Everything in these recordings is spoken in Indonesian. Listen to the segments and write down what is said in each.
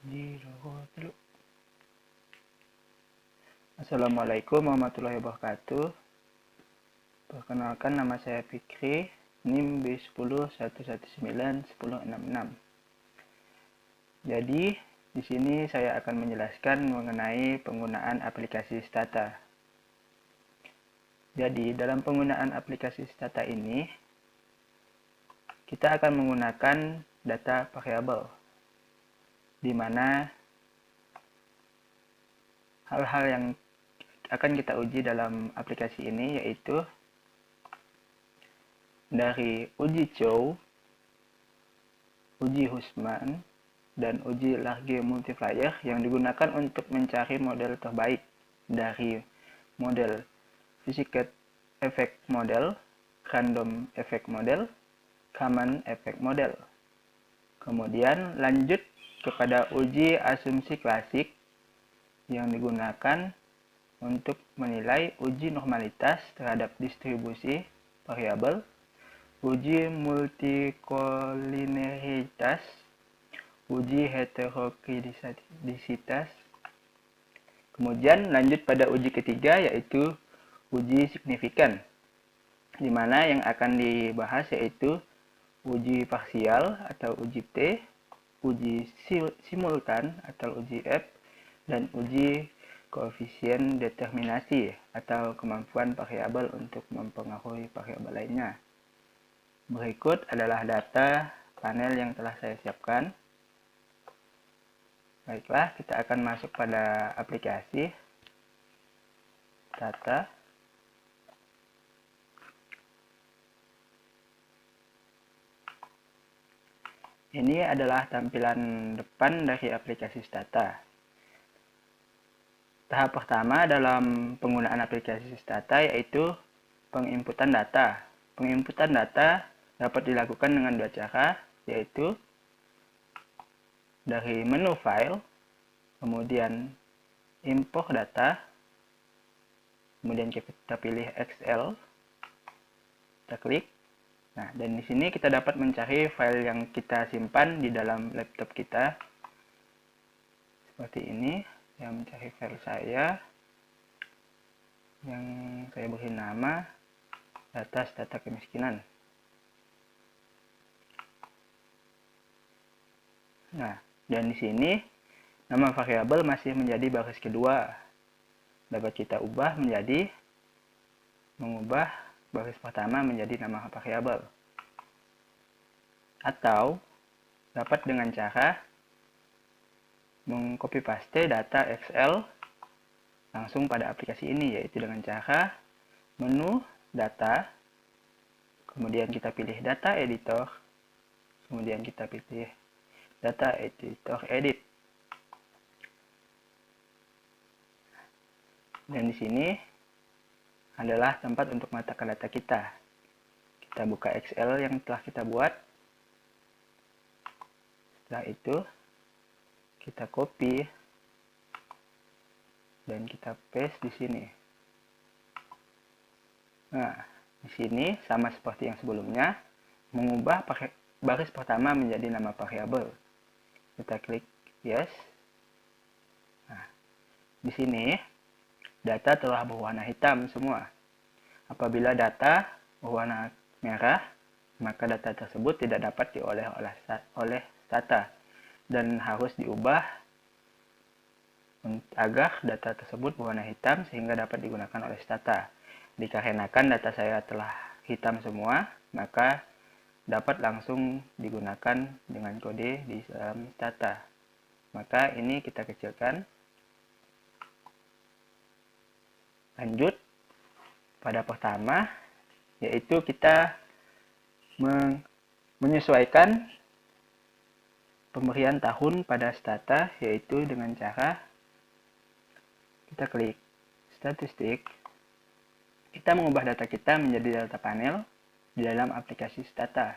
Di logo dulu. Assalamualaikum warahmatullahi wabarakatuh. Perkenalkan, nama saya Fikri, NIM B1011910666. Jadi, di sini saya akan menjelaskan mengenai penggunaan aplikasi Stata. Jadi, dalam penggunaan aplikasi Stata ini, kita akan menggunakan data variabel, di mana hal-hal yang akan kita uji dalam aplikasi ini yaitu dari uji Chow, uji Hussman, dan uji Large Multiplier yang digunakan untuk mencari model terbaik dari model Physical Effect Model, Random Effect Model, Common Effect Model. Kemudian lanjut kepada uji asumsi klasik yang digunakan untuk menilai uji normalitas terhadap distribusi variabel, uji multikolineritas, uji heterogeneisitas. Kemudian lanjut pada uji ketiga yaitu uji signifikan, di mana yang akan dibahas yaitu uji parsial atau uji T, uji simultan atau uji F, dan uji koefisien determinasi atau kemampuan variabel untuk mempengaruhi variabel lainnya. Berikut adalah data panel yang telah saya siapkan. Baiklah, kita akan masuk pada aplikasi data. Ini adalah tampilan depan dari aplikasi Stata. Tahap pertama dalam penggunaan aplikasi Stata yaitu penginputan data. Penginputan data dapat dilakukan dengan dua cara, yaitu dari menu file, kemudian import data, kemudian kita pilih Excel, kita klik. Nah, dan di sini kita dapat mencari file yang kita simpan di dalam laptop kita. Seperti ini, saya mencari file saya yang saya beri nama data kemiskinan. Nah, dan di sini nama variabel masih menjadi baris kedua. Dapat kita ubah menjadi mengubah baris pertama menjadi nama variabel. Atau dapat dengan cara mengcopy paste data Excel langsung pada aplikasi ini, yaitu dengan cara menu data, kemudian kita pilih data editor, kemudian kita pilih data editor edit. Dan di sini adalah tempat untuk meletakkan data kita. Kita buka Excel yang telah kita buat. Setelah itu, kita copy dan kita paste di sini. Nah, di sini sama seperti yang sebelumnya, mengubah baris pertama menjadi nama variabel. Kita klik yes. Nah, di sini data telah berwarna hitam semua. Apabila data berwarna merah, maka data tersebut tidak dapat diolah oleh Stata dan harus diubah agar data tersebut berwarna hitam sehingga dapat digunakan oleh Stata. Dikarenakan data saya telah hitam semua, maka dapat langsung digunakan dengan kode di dalam Stata. Maka ini kita kecilkan. Lanjut pada pertama, yaitu kita menyesuaikan pemberian tahun pada Stata, yaitu dengan cara kita klik statistik. Kita mengubah data kita menjadi data panel di dalam aplikasi Stata,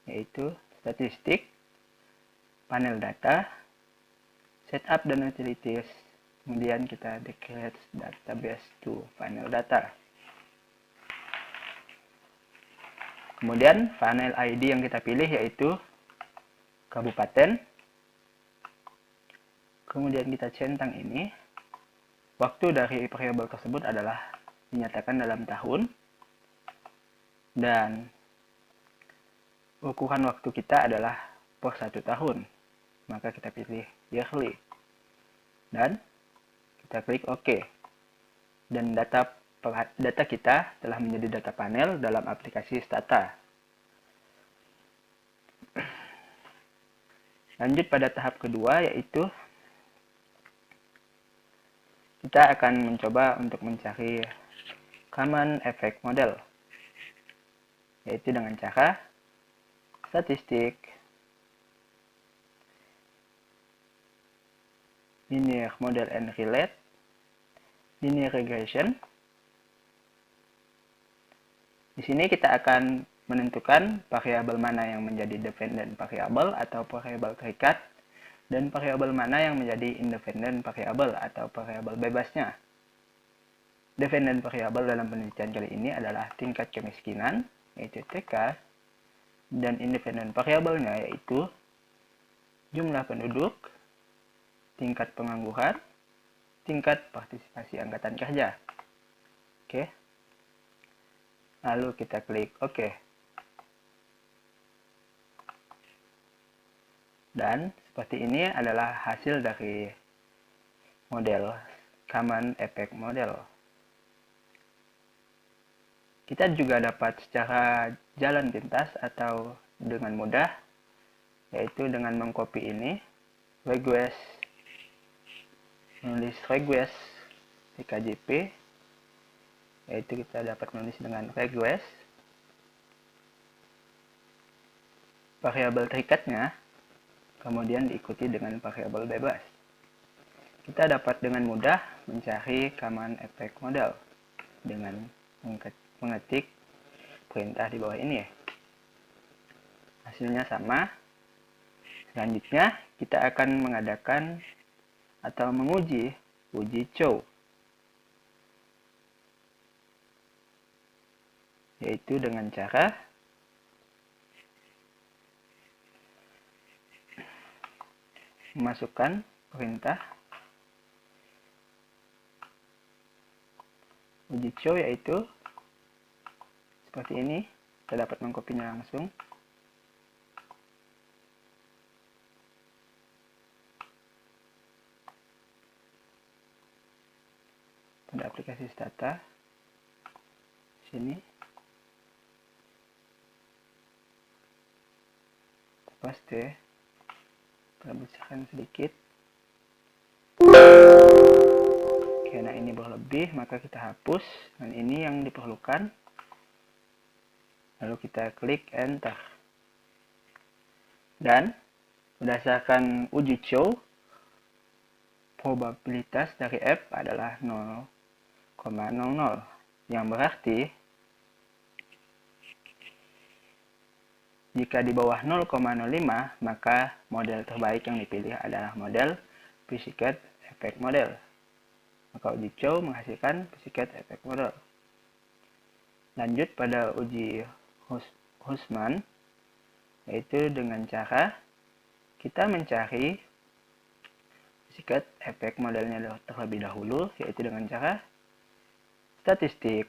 yaitu statistik, panel data, setup dan utilities. Kemudian kita declare database to final data. Kemudian panel ID yang kita pilih yaitu kabupaten. Kemudian kita centang ini. Waktu dari variabel tersebut adalah dinyatakan dalam tahun. Dan ukuran waktu kita adalah per 1 tahun. Maka kita pilih yearly. Dan kita klik OK. Dan data kita telah menjadi data panel dalam aplikasi Stata. Lanjut pada tahap kedua, yaitu kita akan mencoba untuk mencari common effect model, yaitu dengan cara statistik, linear model and relate, linear regression. Di sini kita akan menentukan variabel mana yang menjadi dependent variable atau variabel terikat, dan variabel mana yang menjadi independent variable atau variabel bebasnya. Dependent variable dalam penelitian kali ini adalah tingkat kemiskinan, yaitu TK, dan independent variabelnya yaitu jumlah penduduk, tingkat pengangguran, tingkat partisipasi angkatan kerja. Oke. Lalu kita klik OK. Dan seperti ini adalah hasil dari model common effect model. Kita juga dapat secara jalan pintas atau dengan mudah, yaitu dengan mengcopy ini, request, menulis request di KJP, yaitu kita dapat menulis dengan request, variabel terikatnya, kemudian diikuti dengan variabel bebas. Kita dapat dengan mudah mencari common effect model dengan mengetik perintah di bawah ini. Hasilnya sama. Selanjutnya, kita akan mengadakan atau menguji uji Chow, yaitu dengan cara memasukkan perintah uji Chow, yaitu seperti ini. Kita dapat mengkopinya langsung. Pada aplikasi Stata sini, paste, kita besarkan sedikit karena ini berlebih, maka kita hapus, dan ini yang diperlukan. Lalu kita klik enter, dan berdasarkan uji Chow, probabilitas dari F adalah 0,00, yang berarti jika di bawah 0,05, maka model terbaik yang dipilih adalah model Pussycat Effect Model. Maka uji Chow menghasilkan Pussycat Effect Model. Lanjut pada uji Hussman, yaitu dengan cara kita mencari Pussycat Effect modelnya terlebih dahulu, yaitu dengan cara statistik,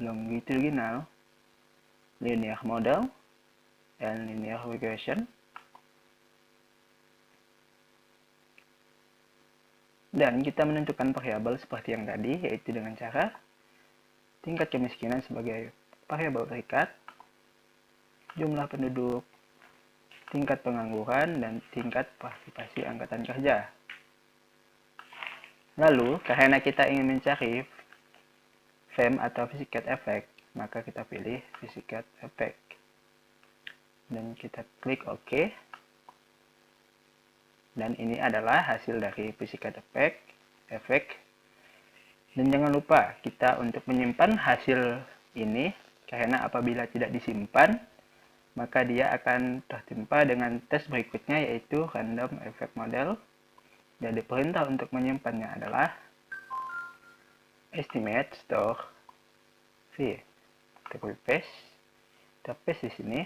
longitudinal, linear model, dan linear regression. Dan kita menentukan variabel seperti yang tadi, yaitu dengan cara tingkat kemiskinan sebagai variabel terikat, jumlah penduduk, tingkat pengangguran, dan tingkat partisipasi angkatan kerja. Lalu, karena kita ingin mencari FEM atau Pussycat Effect, maka kita pilih Pussycat Effect. Dan kita klik OK. Dan ini adalah hasil dari Pussycat Effect. Dan jangan lupa kita untuk menyimpan hasil ini, karena apabila tidak disimpan, maka dia akan tertimpa dengan tes berikutnya, yaitu Random Effect Model. Jadi perintah untuk menyimpannya adalah estimate store v. Kita paste di sini,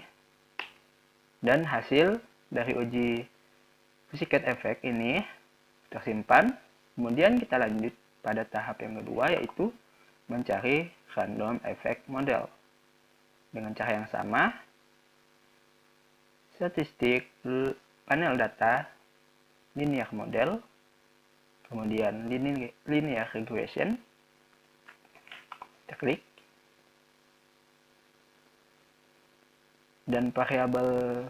dan hasil dari uji Pussycat Effect ini tersimpan. Kemudian kita lanjut pada tahap yang kedua, yaitu mencari random effect model. Dengan cara yang sama, statistik, panel data, linear model, kemudian linear regression. Kita klik. Dan variabel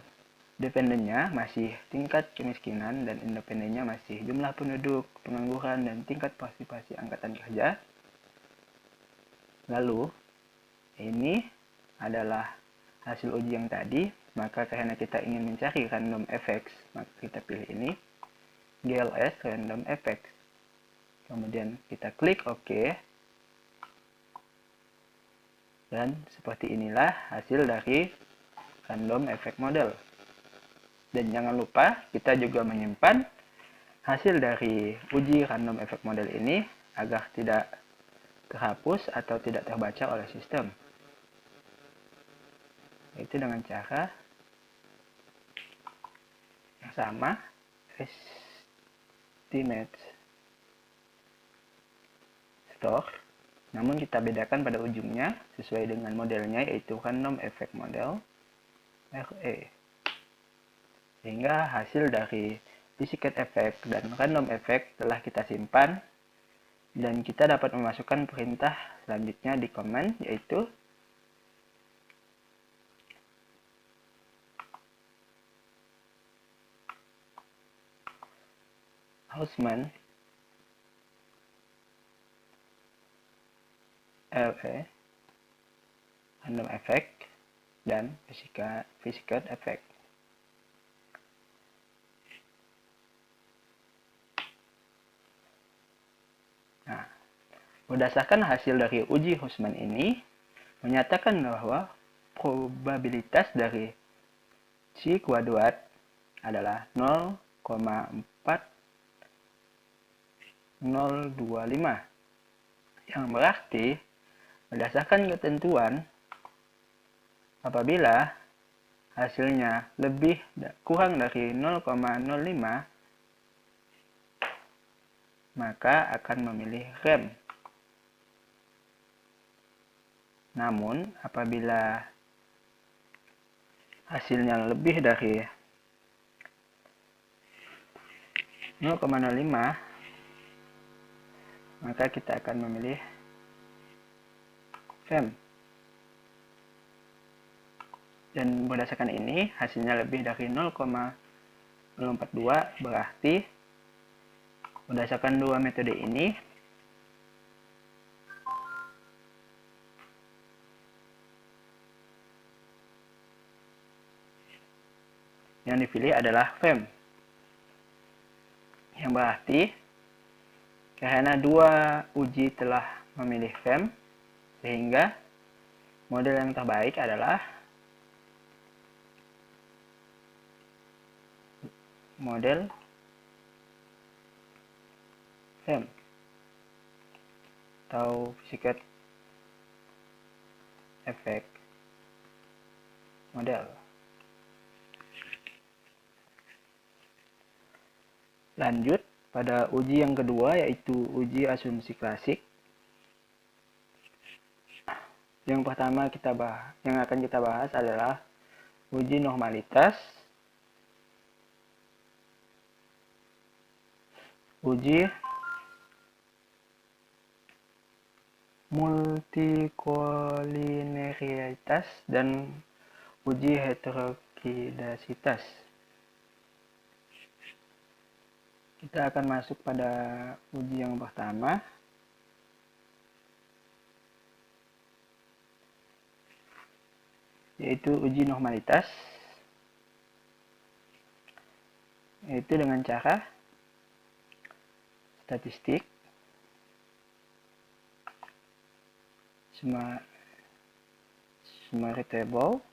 dependennya masih tingkat kemiskinan dan independennya masih jumlah penduduk, pengangguran, dan tingkat partisipasi angkatan kerja. Lalu, ini adalah hasil uji yang tadi, maka karena kita ingin mencari random effects, maka kita pilih ini, GLS Random Effects. Kemudian kita klik OK. Dan seperti inilah hasil dari random effect model. Dan jangan lupa kita juga menyimpan hasil dari uji random effect model ini agar tidak terhapus atau tidak terbaca oleh sistem. Itu dengan cara yang sama, estimate store, namun kita bedakan pada ujungnya sesuai dengan modelnya, yaitu random effect model RE. Sehingga hasil dari Pussycat effect dan random effect telah kita simpan, dan kita dapat memasukkan perintah selanjutnya di command, yaitu Hausman RE random effect dan Pussycat effect. Nah, berdasarkan hasil dari uji Hausman ini menyatakan bahwa probabilitas dari C kuadrat adalah 0,4025, yang berarti berdasarkan ketentuan apabila hasilnya kurang dari 0,05, maka akan memilih rem. Namun, apabila hasilnya lebih dari 0,05, maka kita akan memilih rem. Dan berdasarkan ini, hasilnya lebih dari 0,042, berarti berdasarkan dua metode ini, yang dipilih adalah FEM. Yang berarti, karena dua uji telah memilih FEM, sehingga model yang terbaik adalah model FEM atau Pussycat effect model. Lanjut pada uji yang kedua, yaitu uji asumsi klasik. Yang pertama yang akan kita bahas adalah uji normalitas, uji multikolineritas, dan uji heterogidasitas. Kita akan masuk pada uji yang pertama, yaitu uji normalitas, yaitu dengan cara statistik, summary table,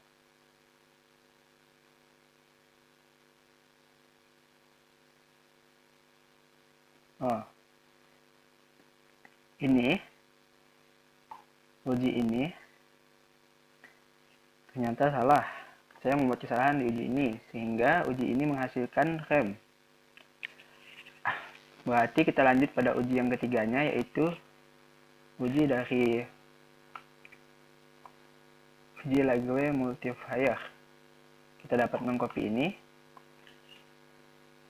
uji ini ternyata salah. Saya membuat kesalahan di uji ini, sehingga uji ini menghasilkan rem. Berarti kita lanjut pada uji yang ketiganya, yaitu uji Lagrange multiplier. Kita dapat mengcopy ini.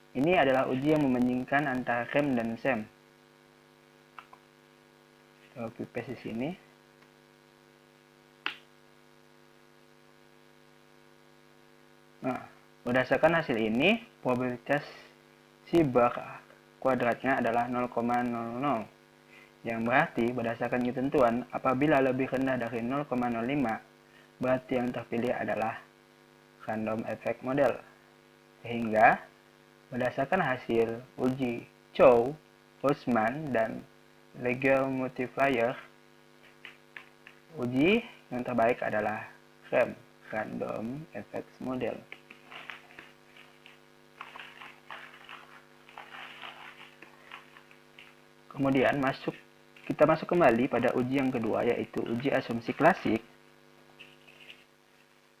Ini adalah uji yang membandingkan antara rem dan SEM. Kita copy paste di sini. Nah, berdasarkan hasil ini, probabilitas si bar kuadratnya adalah 0,00. Yang berarti berdasarkan ketentuan, apabila lebih rendah dari 0,05, berarti yang terpilih adalah random effect model. Sehingga berdasarkan hasil uji Chow, Boltzmann, dan Lagrange multiplier, uji yang terbaik adalah REM, Random Effects Model. Kemudian kita masuk kembali pada uji yang kedua, yaitu uji asumsi klasik,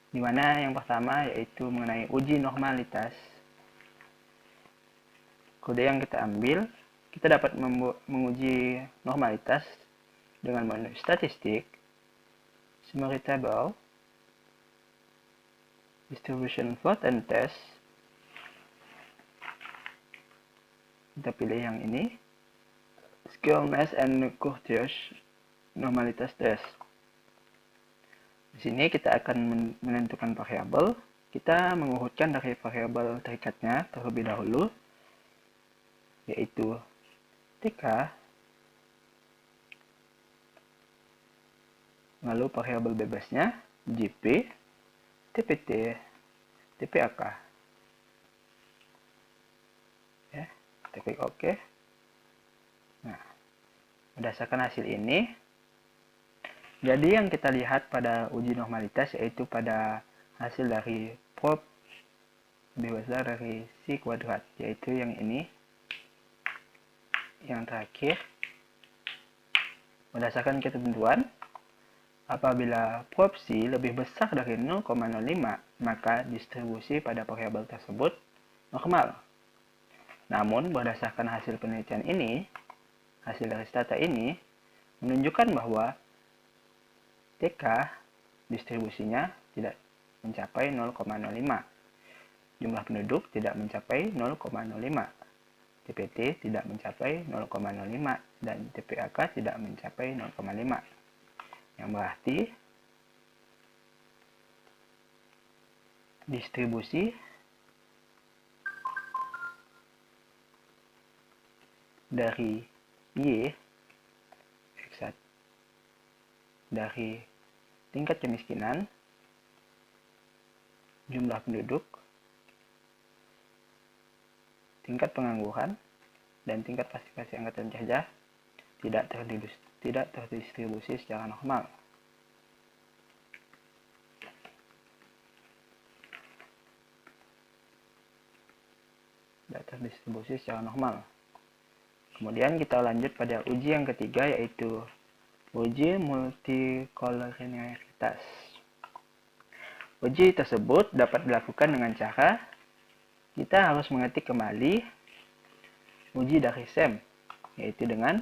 di mana yang pertama yaitu mengenai uji normalitas. Kode yang kita ambil, kita dapat menguji normalitas dengan menu statistik, summary table, distribution plot and test. Kita pilih yang ini, skewness and Courtiers normalitas test. Di sini kita akan menentukan variabel. Kita mengurutkan dari variabel terikatnya terlebih dahulu, yaitu TK, lalu variabel bebasnya JP, TPT, TPAK. Ya, kita klik OK. Nah, berdasarkan hasil ini, jadi yang kita lihat pada uji normalitas yaitu pada hasil dari prob lebih besar dari si kuadrat, yaitu yang ini, yang terakhir. Berdasarkan ketentuan, apabila prob si lebih besar dari 0,05, maka distribusi pada variabel tersebut normal. Namun, berdasarkan hasil penelitian ini, hasil dari data ini menunjukkan bahwa TK distribusinya tidak mencapai 0,05. Jumlah penduduk tidak mencapai 0,05. TPT tidak mencapai 0,05 dan TPAK tidak mencapai 0,5. Yang berarti distribusi dari Y dari tingkat kemiskinan, jumlah penduduk, tingkat pengangguran, dan tingkat partisipasi angkatan kerja tidak terdistribusi secara normal. Tidak terdistribusi secara normal. Kemudian kita lanjut pada uji yang ketiga, yaitu uji multikolinialitas. Uji tersebut dapat dilakukan dengan cara kita harus mengetik kembali uji dari SEM, yaitu dengan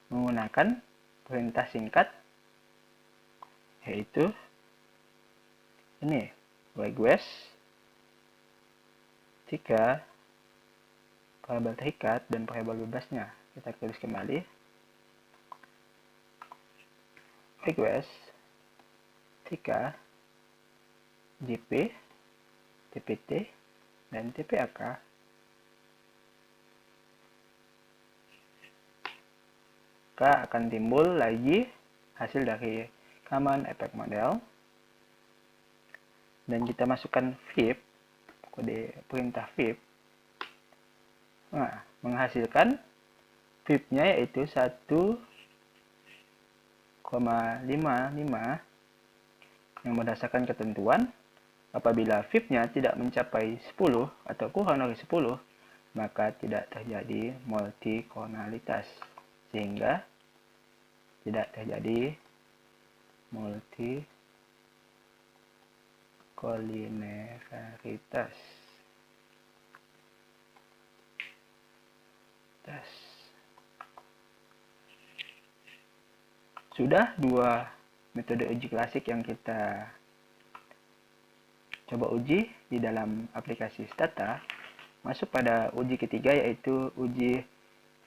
menggunakan perintah singkat, yaitu ini, request 3 variabel terikat dan variabel bebasnya. Kita tulis kembali request 3 JP, TPT, dan TPAK. Maka akan timbul lagi hasil dari Common Effect Model, dan kita masukkan VIP, kode perintah VIP. Nah, menghasilkan VIP-nya yaitu 1,55 yang berdasarkan ketentuan. Apabila VIP-nya tidak mencapai 10 atau kurang dari 10, maka tidak terjadi multikolonialitas, sehingga tidak terjadi multikolinialitas. Sudah dua metode uji klasik yang kita coba uji di dalam aplikasi Stata. Masuk pada uji ketiga, yaitu uji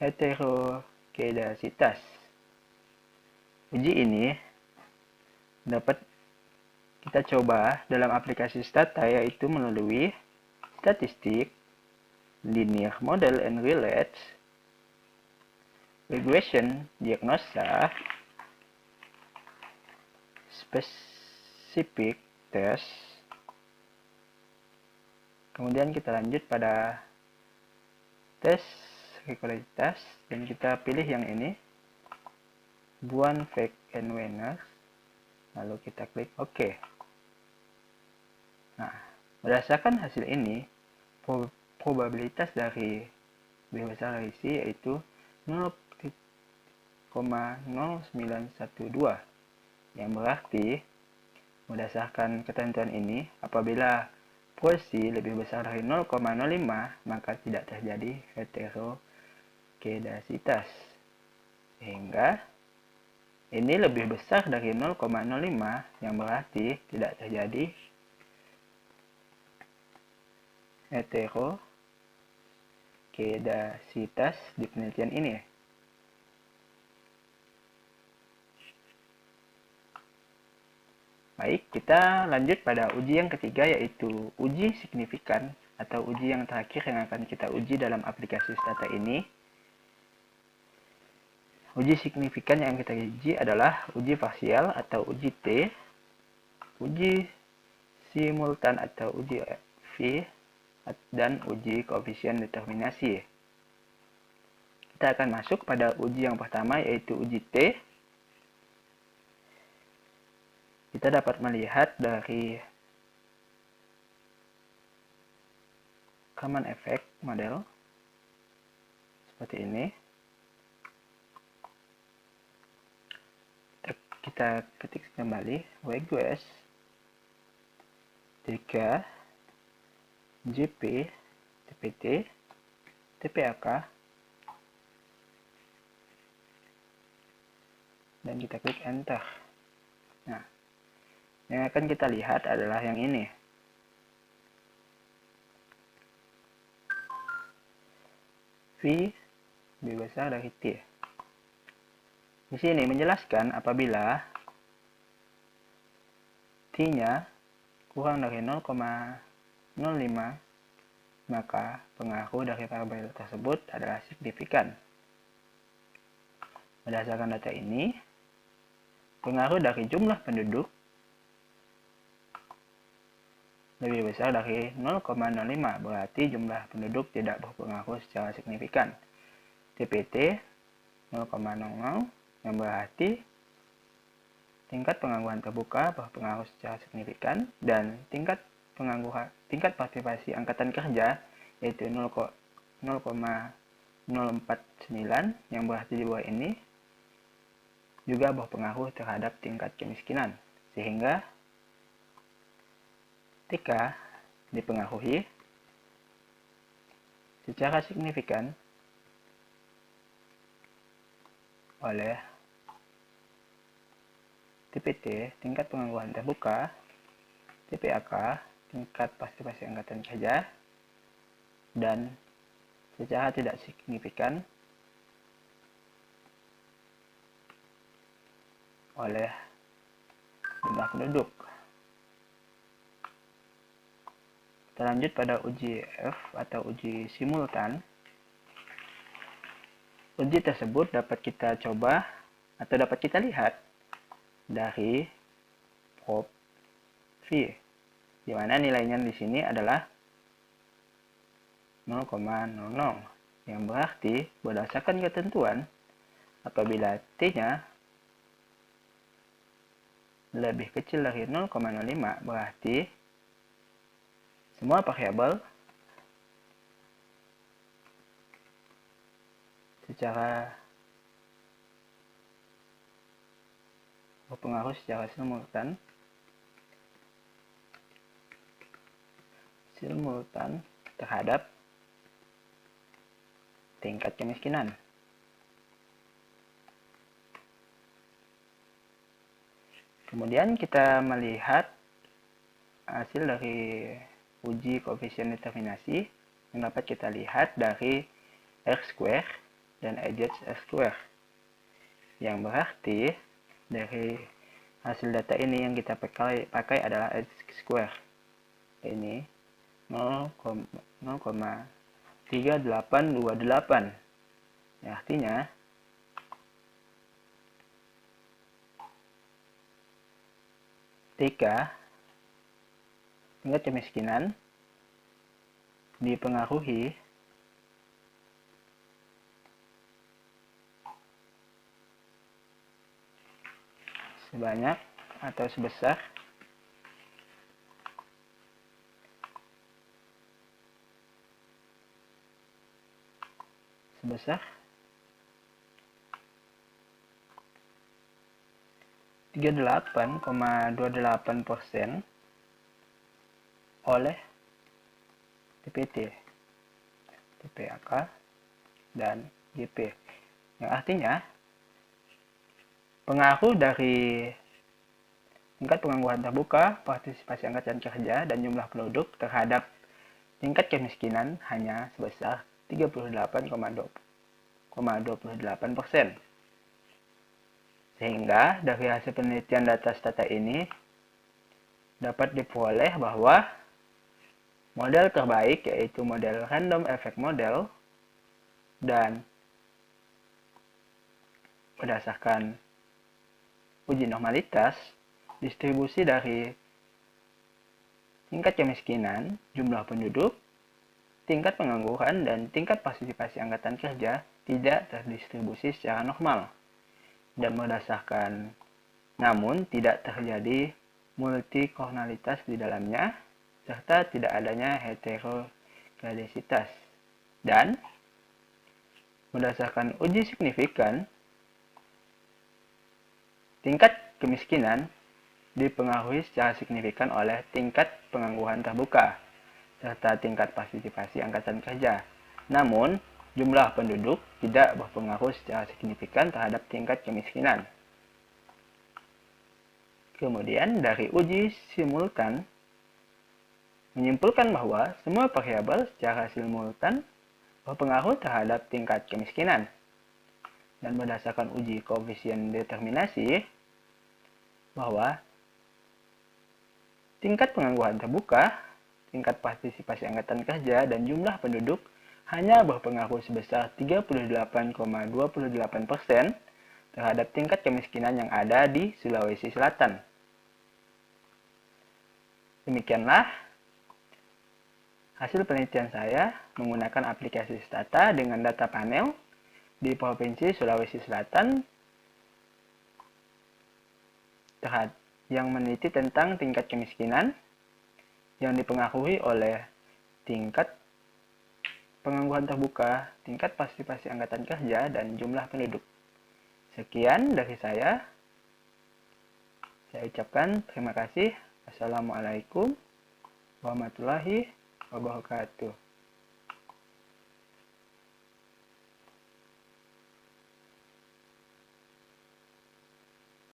heterokedasitas. Uji ini dapat kita coba dalam aplikasi Stata, yaitu melalui statistik, linear model and relates, regression, diagnosa, specific test. Kemudian kita lanjut pada tes regularitas dan kita pilih yang ini, Buan, Fake, and Winners. Lalu kita klik OK. Nah, berdasarkan hasil ini, probabilitas dari B besar dari C yaitu 0,0912, yang berarti berdasarkan ketentuan ini, apabila porsi lebih besar dari 0,05, maka tidak terjadi heterokedasitas. Sehingga ini lebih besar dari 0,05, yang berarti tidak terjadi heterokedasitas di penelitian ini. Baik, kita lanjut pada uji yang ketiga, yaitu uji signifikan atau uji yang terakhir yang akan kita uji dalam aplikasi Stata ini. Uji signifikan yang kita uji adalah uji parsial atau uji T, uji simultan atau uji V, dan uji koefisien determinasi. Kita akan masuk pada uji yang pertama, yaitu uji T. Kita dapat melihat dari common effect model seperti ini. Kita ketik kembali WGS 3 JP TPT TPAK dan kita klik enter. Nah, yang akan kita lihat adalah yang ini. V lebih besar dari T. Di sini menjelaskan apabila T-nya kurang dari 0,05, maka pengaruh dari variabel tersebut adalah signifikan. Berdasarkan data ini, pengaruh dari jumlah penduduk lebih besar dari 0,05, berarti jumlah penduduk tidak berpengaruh secara signifikan. TPT 0,00, yang berarti tingkat pengangguran terbuka berpengaruh secara signifikan, dan tingkat partisipasi angkatan kerja yaitu 0,049, yang berarti di bawah ini juga berpengaruh terhadap tingkat kemiskinan, sehingga ketika dipengaruhi secara signifikan oleh TPT, tingkat pengangguran terbuka, TPAK, tingkat partisipasi angkatan kerja, dan secara tidak signifikan oleh jumlah penduduk. Kita lanjut pada uji F atau uji simultan. Uji tersebut dapat kita coba atau dapat kita lihat dari prop V, di mana nilainya di sini adalah 0,00, yang berarti berdasarkan ketentuan apabila T-nya lebih kecil dari 0,05, berarti semua variabel secara berpengaruh secara simultan terhadap tingkat kemiskinan. Kemudian kita melihat hasil dari uji koefisien determinasi yang dapat kita lihat dari R² dan EZ². Yang berarti dari hasil data ini yang kita pakai adalah X². Ini 0,3828. Ya, artinya ketika tingkat kemiskinan dipengaruhi sebanyak atau sebesar 38,28% oleh TPT, TPAK, dan GP. Yang artinya pengaruh dari tingkat pengangguran terbuka, partisipasi angkatan kerja, dan jumlah penduduk terhadap tingkat kemiskinan hanya sebesar 38,28%. Sehingga dari hasil penelitian data stata ini dapat diperoleh bahwa model terbaik yaitu model random effect model, dan berdasarkan uji normalitas, distribusi dari tingkat kemiskinan, jumlah penduduk, tingkat pengangguran, dan tingkat partisipasi angkatan kerja tidak terdistribusi secara normal. Dan berdasarkan, namun tidak terjadi multikornalitas di dalamnya, serta tidak adanya heterogradisitas. Dan berdasarkan uji signifikan, tingkat kemiskinan dipengaruhi secara signifikan oleh tingkat pengangguran terbuka serta tingkat partisipasi angkatan kerja. Namun, jumlah penduduk tidak berpengaruh secara signifikan terhadap tingkat kemiskinan. Kemudian, dari uji simultan menyimpulkan bahwa semua variabel secara simultan berpengaruh terhadap tingkat kemiskinan. Dan berdasarkan uji koefisien determinasi, bahwa tingkat pengangguran terbuka, tingkat partisipasi angkatan kerja, dan jumlah penduduk hanya berpengaruh sebesar 38,28% terhadap tingkat kemiskinan yang ada di Sulawesi Selatan. Demikianlah hasil penelitian saya menggunakan aplikasi Stata dengan data panel di Provinsi Sulawesi Selatan yang meneliti tentang tingkat kemiskinan yang dipengaruhi oleh tingkat pengangguran terbuka, tingkat partisipasi angkatan kerja, dan jumlah penduduk. Sekian dari saya. Saya ucapkan terima kasih. Assalamualaikum warahmatullahi wabarakatuh.